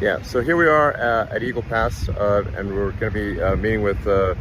Yeah, so here we are at Eagle Pass, and we're going to be meeting with the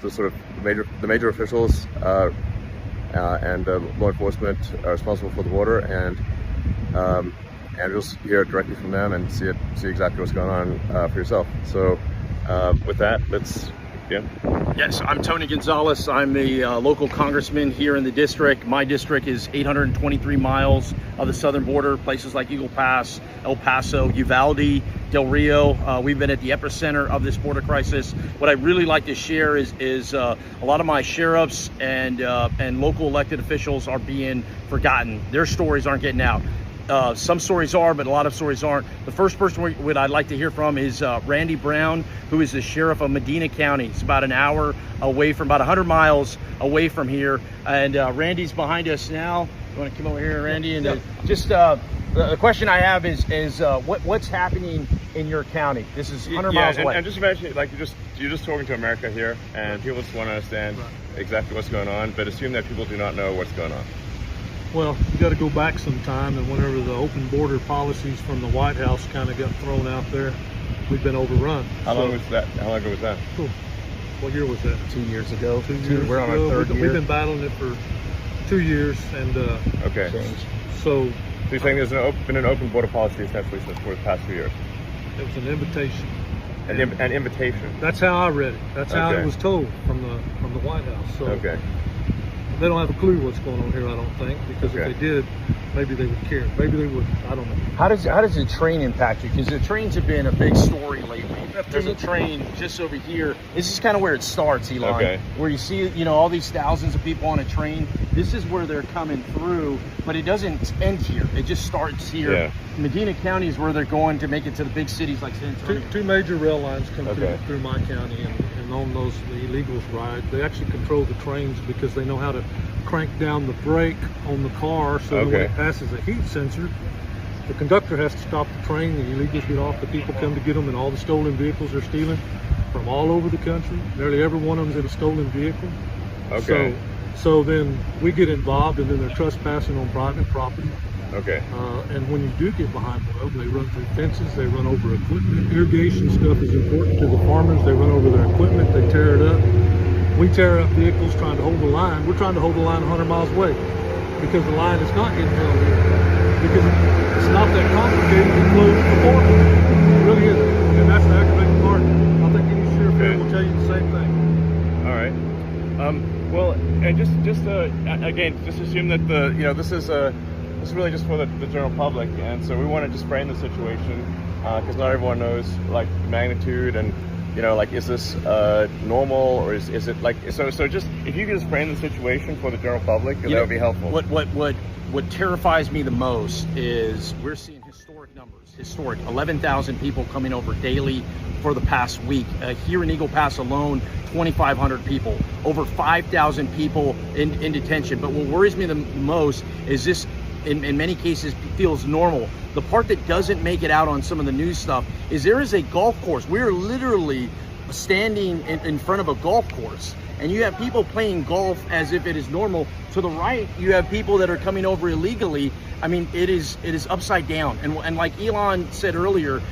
sort of major officials and law enforcement responsible for the border, and you'll hear directly from them and see exactly what's going on for yourself. So with that, let's begin. Yes, I'm Tony Gonzalez. I'm the local congressman here in the district. My district is 823 miles of the southern border, places like Eagle Pass, El Paso, Uvalde, Del Rio. We've been at the epicenter of this border crisis. What I'd really like to share is a lot of my sheriffs and local elected officials are being forgotten. Their stories aren't getting out. Some stories are, but a lot of stories aren't. The first person I'd like to hear from is Randy Brown, who is the sheriff of Medina County. It's about an hour away from, about 100 miles away from here. And Randy's behind us now. You want to come over here, Randy? And yeah. Just the question I have is what's happening in your county? This is 100 miles away. And just imagine, like you're just talking to America here, and people just want to understand exactly what's going on, but assume that people do not know what's going on. Well, you got to go back some time, and whenever the open border policies from the White House kind of got thrown out there, we've been overrun. How long ago was that? Cool. What year was that? 2 years ago. We're on our third year. We've been battling it for 2 years, and okay. So you're saying there's been an open border policy essentially since for the past few years? It was an invitation. An invitation. That's how I read it. That's how it was told from the White House. So okay. They don't have a clue what's going on here, I don't think, because if they did, maybe they would care. Maybe they wouldn't. I don't know. How does the train impact you? Because the trains have been a big story lately. There's a train just over here. This is kind of where it starts, Elon. Okay. Where you see, all these thousands of people on a train. This is where they're coming through, but it doesn't end here. It just starts here. Yeah. Medina County is where they're going to make it to the big cities like San Antonio. Two major rail lines come through my county, and on those the illegals ride. They actually control the trains because they know how to crank down the brake on the car so that when it passes a heat sensor, the conductor has to stop the train, the illegals get off, the people come to get them, and all the stolen vehicles they're stealing from all over the country. Nearly every one of them's in a stolen vehicle. Okay. So then we get involved, and then they're trespassing on private property. Okay. And when you do get behind the road, they run through fences, they run over equipment. Irrigation stuff is important to the farmers. They run over their equipment, they tear it up. We tear up vehicles trying to hold the line. We're trying to hold the line 100 miles away because the line is not getting held here. Because it's not that complicated to close the border. It really isn't. And that's the aggravating part. I think any sheriff here will tell you the same thing. All right. Well, and just again, just assume that this is really just for the general public, and so we want to just frame the situation because not everyone knows like the magnitude and is this normal, or is it like so just if you could just frame the situation for the general public, that would be helpful. What terrifies me the most is we're seeing historic numbers. 11,000 people coming over daily for the past week. Here in Eagle Pass alone, 2,500 people, over 5,000 people in detention. But what worries me the most is this, in many cases, feels normal. The part that doesn't make it out on some of the news stuff is there is a golf course. We're literally standing in front of a golf course, and you have people playing golf as if it is normal. To the right, you have people that are coming over illegally. I mean, it is upside down. And like Elon said earlier,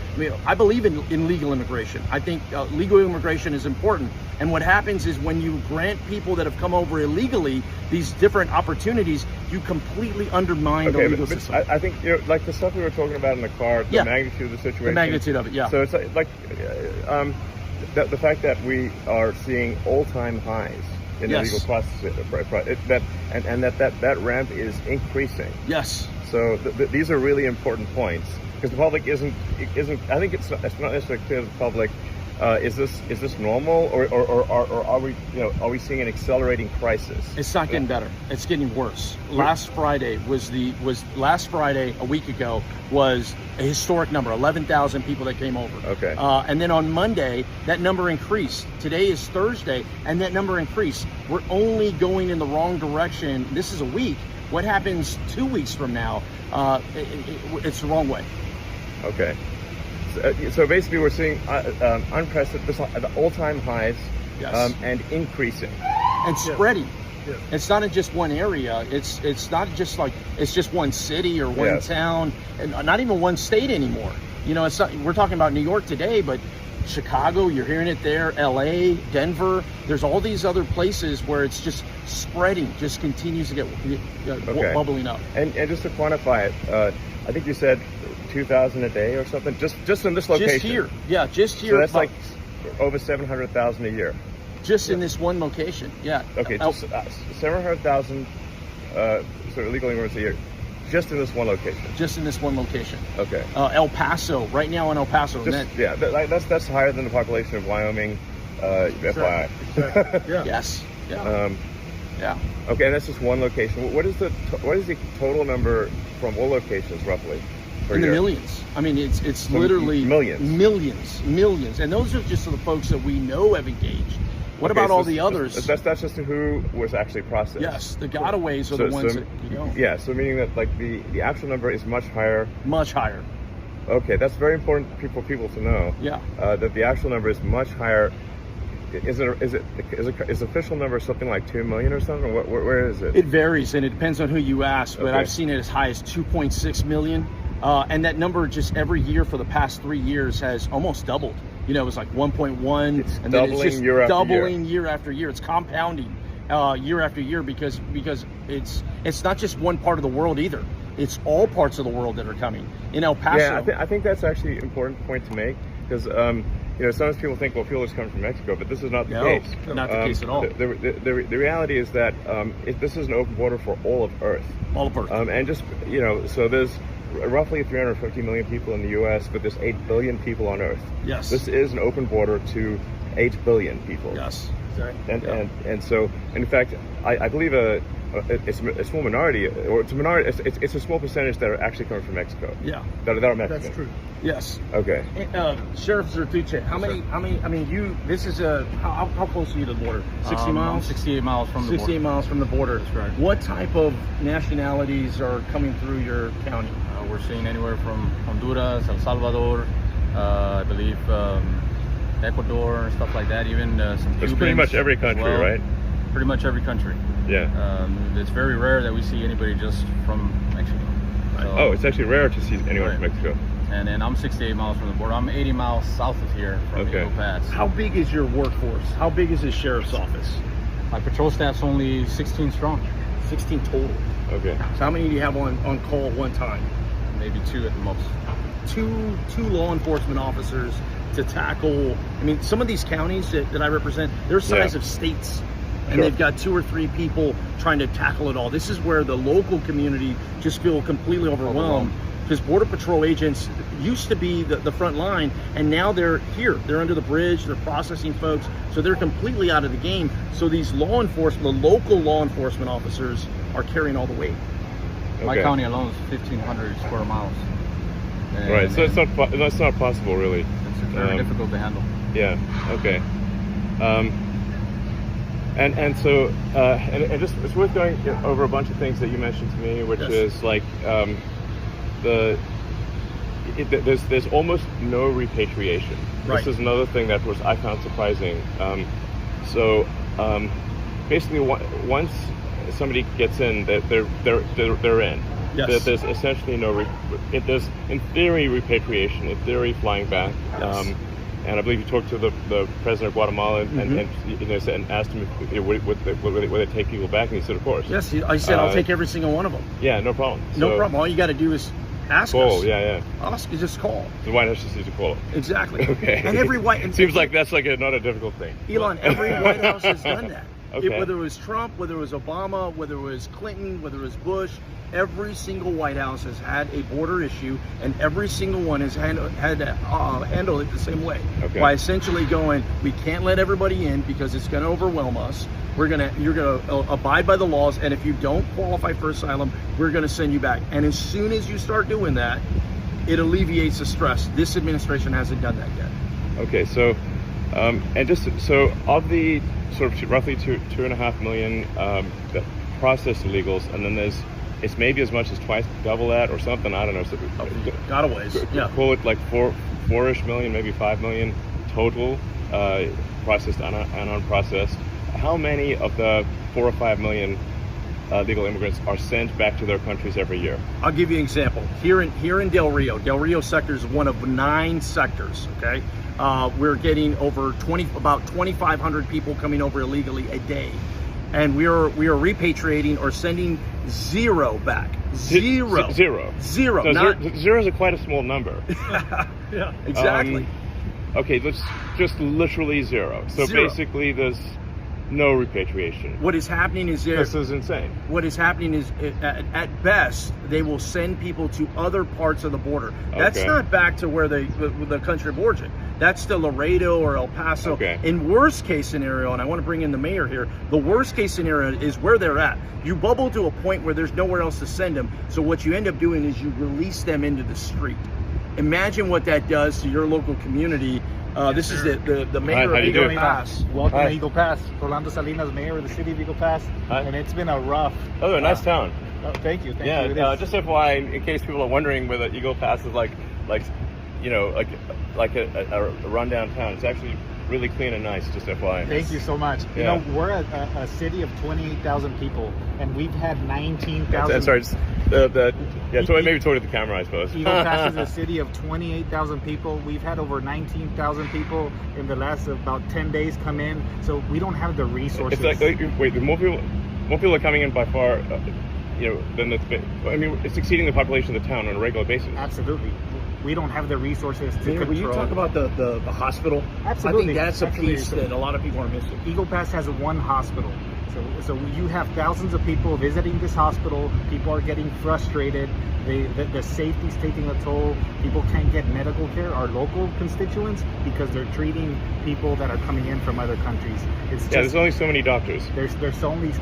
I believe in legal immigration. I think legal immigration is important. And what happens is when you grant people that have come over illegally these different opportunities, you completely undermine the legal system. I think like the stuff we were talking about in the car, the magnitude of the situation. The magnitude of it, yeah. So it's like the fact that we are seeing all-time highs in illegal processing, that ramp is increasing. Yes. So these are really important points because the public isn't. I think it's not necessarily clear to the public. Is this normal, or are we seeing an accelerating crisis? It's not getting better. It's getting worse. Last Friday a week ago was a historic number, 11,000 people that came over. Okay. And then on Monday, that number increased. Today is Thursday, and that number increased. We're only going in the wrong direction. This is a week. What happens 2 weeks from now? It's the wrong way. Okay. So basically, we're seeing unprecedented, all-time highs, and increasing, and spreading. Yeah. It's not in just one area. It's not just like it's just one city or one Yes. town, and not even one state anymore. You know, it's not. We're talking about New York today, but Chicago, you're hearing it there. LA, Denver. There's all these other places where it's just spreading, just continues to get Okay. bubbling up. And just to quantify it, I think you said 2,000 a day or something. Just in this location. Just here, yeah, just here. So that's about- like over 700,000 a year. just in this one location. Yeah. Okay, just 700,000 sort of illegal immigrants a year, just in this one location. Just in this one location. Okay. El Paso, right now in El Paso. and Just, that- yeah, that's higher than the population of Wyoming, FYI. Exactly. Yeah. Yes. Yeah. Yeah. Okay, and that's just one location. What is the total number from all locations roughly per In the year? millions. I mean, it's So literally millions. millions, and those are just the folks that we know have engaged. What Okay, about so all the others? That's just who was actually processed. Yes, the gotaways are the ones that you know. Yeah, so meaning that like the actual number is much higher. Much higher. Okay, that's very important for people to know. Yeah. That the actual number is much higher. Is official number something like 2 million or something? Where is it? It varies, and it depends on who you ask. But Okay. I've seen it as high as 2.6 million, and that number just every year for the past 3 years has almost doubled. You know, it was like 1.1, It's and then it's doubling just year after doubling year after year. It's compounding year after year because it's not just one part of the world either. It's all parts of the world that are coming. In El Paso, Yeah, I think that's actually an important point to make because you know, sometimes people think, well, fuel is coming from Mexico, but this is not the No, case. not the case at all. The reality is that this is an open border for all of Earth. all of Earth. And just, you know, so there's roughly 350 million people in the U.S., but there's 8 billion people on Earth. Yes. This is an open border to 8 billion people. Yes. And so, in fact, I believe it's a small minority, or it's a minority. It's a small percentage that are actually coming from Mexico. Yeah. That are Mexican. That's true. Yes. Okay. Sheriff Zertuche, how many, I mean, this is how close are you to the border? 60 miles? 68 miles from the 68 border. miles from the border. That's right. What type of nationalities are coming through your county? We're seeing anywhere from Honduras, El Salvador, I believe Ecuador, stuff like that. Even some It's Cubans pretty much every as country, well. right? Pretty much every country. Yeah. It's very rare that we see anybody just from Mexico. So- Oh, it's actually rare to see anyone Right. from Mexico. And then I'm 68 miles from the border. I'm 80 miles south of here from Okay. Eagle Pass. How big is your workforce? How big is the sheriff's office? My patrol staff's only 16 strong, 16 total. Okay. So how many do you have on call at one time? maybe 2 at the most. Two law enforcement officers to tackle. I mean, some of these counties that I represent, they're size Yeah. of states, and Sure. they've got 2 or 3 people trying to tackle it all. This is where the local community just feel completely overwhelmed because Border Patrol agents used to be the front line, and now they're here. They're under the bridge. They're processing folks, so they're completely out of the game. So these law enforcement, the local law enforcement officers, are carrying all the weight. My Okay. county alone is 1,500 square miles. And Right. So that's not possible, really. it's very difficult to handle. Yeah. Okay. And so and just it's worth going over a bunch of things that you mentioned to me, which Yes. is like there's almost no repatriation. Right. This is another thing that I found surprising. Basically, once somebody gets in, they're in. Yes. There's essentially there's in theory repatriation, in theory flying back. Yes. And I believe you talked to the president of Guatemala and asked him if, would they take people back, and he said, of course. Yes, I said I'll take every single one of them. Yeah, no problem. No So, problem. All you got to do is ask Call, us. yeah. Ask, just call. The White House just needs to call it. Exactly. Okay. And every white. And Seems like that's like not a difficult thing. Elon, every White House has done that. Okay. Whether it was Trump, whether it was Obama, whether it was Clinton, whether it was Bush, every single White House has had a border issue, and every single one has had to handle it the same way. Okay. By essentially going, we can't let everybody in because it's going to overwhelm us. You're going to abide by the laws, and if you don't qualify for asylum, we're going to send you back. And as soon as you start doing that, it alleviates the stress. This administration hasn't done that yet. Okay, so and just so of the sort of roughly 2.5 million that process illegals, and then it's maybe as much as twice double that or something. I don't know. So, Gotaways. Yeah. Call it like 4-ish million, maybe 5 million total processed and unprocessed. how many of the 4 or 5 million legal immigrants are sent back to their countries every year? I'll give you an example. Here in Del Rio sector is one of 9 sectors, okay? We're getting about 2,500 people coming over illegally a day. And we are repatriating or sending 0 back. Zero. Zero. Zero. So zero is quite a small number. Yeah, exactly. Okay, let's just literally 0. So Zero. basically there's no repatriation. What is happening is This is insane. What is happening is, at best, they will send people to other parts of the border. That's Okay. not back to where the country of origin. That's to Laredo or El Paso. Okay. In worst case scenario, and I want to bring in the mayor here, the worst case scenario is where they're at. You bubble to a point where there's nowhere else to send them. So what you end up doing is you release them into the street. Imagine what that does to your local community. This is the mayor How of you Eagle doing? Pass. Welcome Hi. to Eagle Pass. Rolando Salinas, mayor of the city of Eagle Pass. Hi. And it's been a rough. Oh, a nice town. Oh, thank you. Thank Yeah, you. It is. just FYI, in case people are wondering whether Eagle Pass is like a rundown town. It's actually really clean and nice, just FYI. Thank you so much. Yeah. You know, we're a city of 28,000 people, and we've had 19,000. Sorry, so maybe talk to the camera, I suppose. Eagle Pass is a city of 28,000 people. We've had over 19,000 people in the last about 10 days come in, so we don't have the resources. It's wait, the more people are coming in by far, than it's exceeding the population of the town on a regular basis. Absolutely. We don't have the resources to control. When you talk about the hospital, Absolutely. I think that's a Absolutely. piece that a lot of people are missing. Eagle Pass has 1 hospital. So you have thousands of people visiting this hospital. People are getting frustrated. The safety's taking a toll. People can't get medical care, our local constituents, because they're treating people that are coming in from other countries. There's only so many doctors. There's only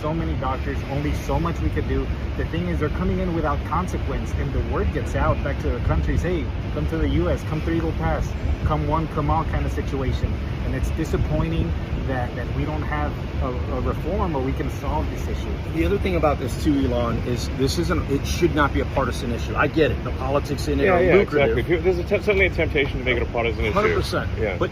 so many doctors, only so much we could do. The thing is, they're coming in without consequence, and the word gets out back to the countries, hey, come to the U.S., come through Eagle Pass, come one, come all kind of situation. And it's disappointing that we don't have a reform where we can solve this issue. The other thing about this too, Elon, is it should not be a partisan issue. I get it. The politics in it are lucrative. Exactly. There's certainly a temptation to make it a partisan issue. 100%. Yeah. But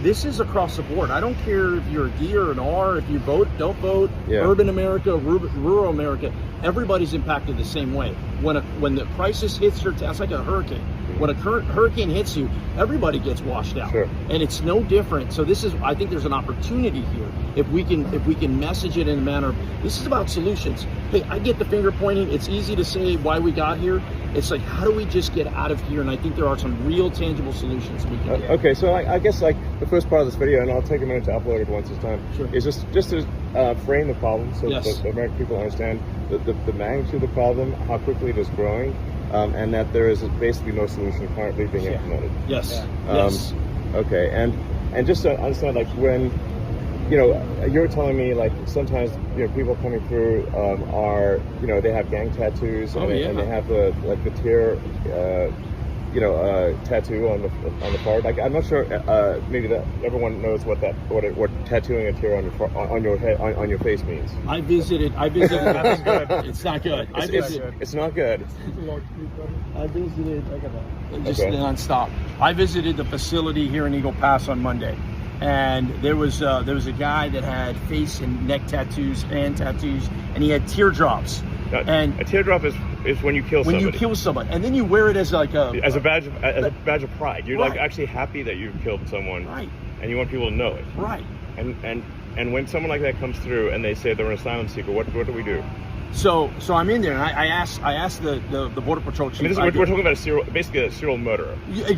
this is across the board. I don't care if you're a D or an R, if you vote, don't vote, Yeah. urban America, rural America, everybody's impacted the same way. When the crisis hits your town, it's like a hurricane. When a current hurricane hits you, everybody gets washed out. Sure. And it's no different. So I think there's an opportunity here if we can message it in a manner of, this is about solutions. Hey, I get the finger pointing. It's easy to say why we got here. It's like, how do we just get out of here? And I think there are some real tangible solutions we can get. Okay, so I guess the first part of this video, and I'll take a minute to upload it once this time, Sure. is just to frame the problem so Yes. that the American people understand the magnitude of the problem, how quickly it is growing, and that there is basically no solution currently being implemented. Yes. Yeah. Yes. Okay, and just to understand, when you're telling me sometimes people coming through are they have gang tattoos and, and they have the tear tattoo on the part. I'm not sure. Maybe that everyone knows what tattooing a tear on your head on your face means. I visited. That's good. It's not good. It's not good. I visited. Just Okay. nonstop. I visited the facility here in Eagle Pass on Monday, and there was a guy that had face and neck tattoos, hand tattoos, and he had teardrops. And a teardrop is when you kill somebody. When you kill someone, and then you wear it as a badge of pride. You're Right. actually happy that you've killed someone, Right. and you want people to know it. Right. And when someone like that comes through and they say they're an asylum seeker, what do we do? So I'm in there, and I asked the Border Patrol chief. We're talking about basically a serial murderer.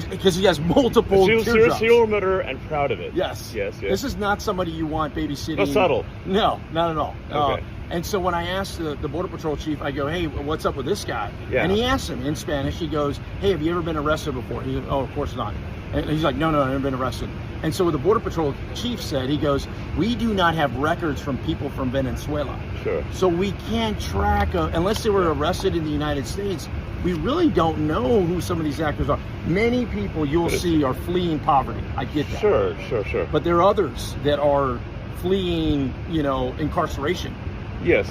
Because he has multiple teardrops. Serial murderer and proud of it. Yes. Yes. This is not somebody you want babysitting. Not subtle. No, not at all. Okay. And so when I asked the Border Patrol chief, I go, hey, what's up with this guy? Yeah. And he asked him in Spanish, he goes, hey, have you ever been arrested before? He goes, oh, of course not. And he's like, no, I've never been arrested. And so what the Border Patrol chief said, he goes, we do not have records from people from Venezuela. Sure. So we can't track, unless they were arrested in the United States, we really don't know who some of these actors are. Many people you'll see are fleeing poverty. I get that. Sure. But there are others that are fleeing, incarceration. Yes.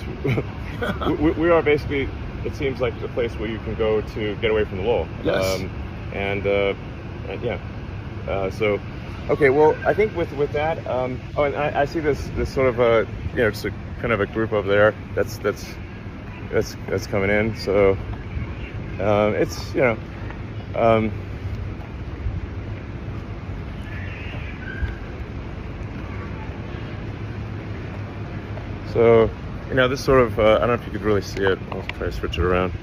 we are basically, it seems like a place where you can go to get away from the law. Yes. So Okay, well, I think with that, oh, and I see this sort of a, just a kind of a group over there that's coming in. So it's so this sort of I don't know if you could really see it. I'll try to switch it around.